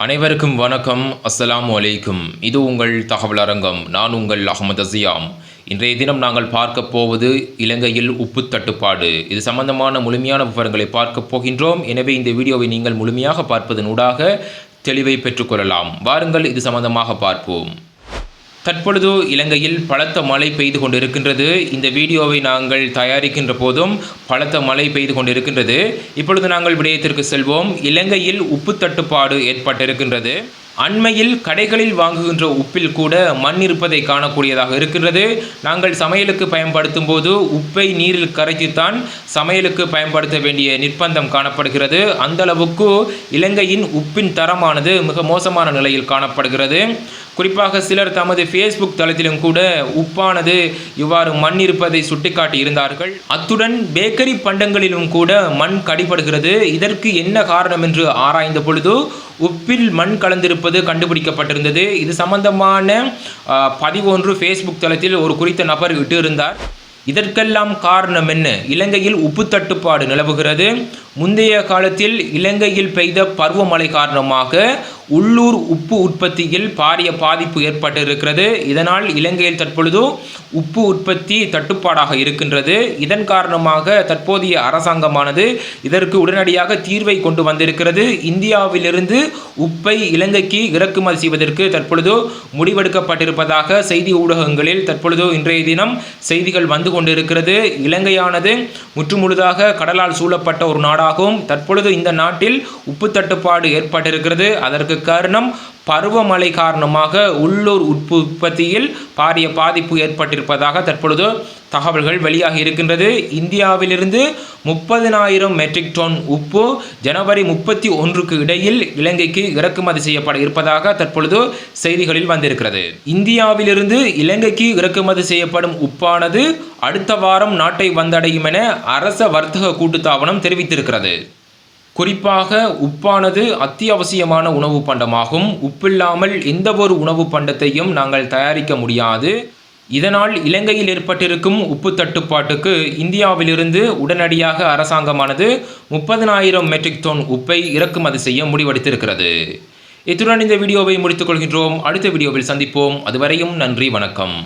அனைவருக்கும் வணக்கம். அஸ்ஸலாமு அலைக்கும். இது உங்கள் தகவல் அரங்கம். நான் உங்கள் அகமது அசியாம். இன்றைய தினம் நாங்கள் பார்க்க போவது இலங்கையில் உப்பு தட்டுப்பாடு. இது சம்பந்தமான முழுமையான விவரங்களை பார்க்க போகின்றோம். எனவே இந்த வீடியோவை நீங்கள் முழுமையாக பார்ப்பதனூடாக தெளிவை பெற்றுக்கொள்ளலாம். வாருங்கள், இது சம்பந்தமாக பார்ப்போம். தற்பொழுது இலங்கையில் பலத்த மழை பெய்து கொண்டிருக்கின்றது. இந்த வீடியோவை நாங்கள் தயாரிக்கின்ற போதும் பலத்த மழை பெய்து கொண்டிருக்கின்றது. இப்பொழுது நாங்கள் விடயத்திற்கு செல்வோம். இலங்கையில் உப்பு தட்டுப்பாடு ஏற்பட்டிருக்கின்றது. அண்மையில் கடைகளில் வாங்குகின்ற உப்பில் கூட மண் இருப்பதை காணக்கூடியதாக இருக்கின்றது. நாங்கள் சமையலுக்கு பயன்படுத்தும் போது உப்பை நீரில் கரைத்துத்தான் சமையலுக்கு பயன்படுத்த வேண்டிய நிர்பந்தம் காணப்படுகிறது. அந்த அளவுக்கு இலங்கையின் உப்பின் தரமானது மிக மோசமான நிலையில் காணப்படுகிறது. குறிப்பாக சிலர் தமது ஃபேஸ்புக் தளத்திலும் கூட உப்பானது இவ்வாறு மண் இருப்பதை சுட்டிக்காட்டி இருந்தார்கள். அத்துடன் பேக்கரி பண்டங்களிலும் கூட மண் கடிபடுகிறது. இதற்கு என்ன காரணம் என்று ஆராய்ந்த பொழுது உப்பில் மண் கலந்திருப்பது கண்டுபிடிக்கப்பட்டிருந்தது. இது சம்பந்தமான பதிவு ஒன்று ஃபேஸ்புக் தளத்தில் ஒரு குறித்த நபர் இட்டிருந்தார். இதற்கெல்லாம் காரணம் என்ன? இலங்கையில் உப்பு தட்டுப்பாடு நிலவுகிறது. முந்தைய காலத்தில் இலங்கையில் பெய்த பருவமழை காரணமாக உள்ளூர் உப்பு உற்பத்தியில் பாரிய பாதிப்பு ஏற்பட்டிருக்கிறது. இதனால் இலங்கையில் தற்பொழுது உப்பு உற்பத்தி தட்டுப்பாடாக இருக்கின்றது. இதன் காரணமாக தற்போதைய அரசாங்கமானது இதற்கு உடனடியாக தீர்வை கொண்டு வந்திருக்கிறது. இந்தியாவிலிருந்து உப்பை இலங்கைக்கு இறக்குமதி செய்வதற்கு தற்பொழுது முடிவெடுக்கப்பட்டிருப்பதாக செய்தி ஊடகங்களில் தற்பொழுது இன்றைய தினம் செய்திகள் வந்து கொண்டிருக்கிறது. இலங்கையானது முற்றுமுழுதாக கடலால் சூழப்பட்ட ஒரு நாடாகவும் தற்பொழுது இந்த நாட்டில் உப்பு தட்டுப்பாடு ஏற்பட்டிருக்கிறது. அதற்கு காரணம் பருவமழை காரணமாக உள்ளூர் உப்பு உற்பத்தியில் பாரிய பாதிப்பு ஏற்பட்டிருப்பதாக தற்பொழுது தகவல்கள் வெளியாகி இருக்கின்றது. இந்தியாவிலிருந்து 30,000 மெட்ரிக் டன் உப்பு ஜனவரி 31க்கு இடையில் இலங்கைக்கு இறக்குமதி செய்யப்பட இருப்பதாக தற்பொழுது செய்திகளில் வந்திருக்கிறது. இந்தியாவிலிருந்து இலங்கைக்கு இறக்குமதி செய்யப்படும் உப்பானது அடுத்த வாரம் நாட்டை வந்தடையும் என அரச வர்த்தக கூட்டுத்தாபனம் தெரிவித்திருக்கிறது. குறிப்பாக உப்பானது அத்தியாவசியமான உணவு பண்டமாகும். உப்பில்லாமல் எந்த ஒரு உணவு பண்டத்தையும் நாங்கள் தயாரிக்க முடியாது. இதனால் இலங்கையில் ஏற்பட்டிருக்கும் உப்பு தட்டுப்பாட்டுக்கு இந்தியாவிலிருந்து உடனடியாக அரசாங்கமானது 30,000 மெட்ரிக் டன் உப்பை இறக்குமதி செய்ய முடிவெடுத்திருக்கிறது. இத்துடன் இந்த வீடியோவை முடித்துக் கொள்கின்றோம். அடுத்த வீடியோவில் சந்திப்போம். அதுவரையும் நன்றி, வணக்கம்.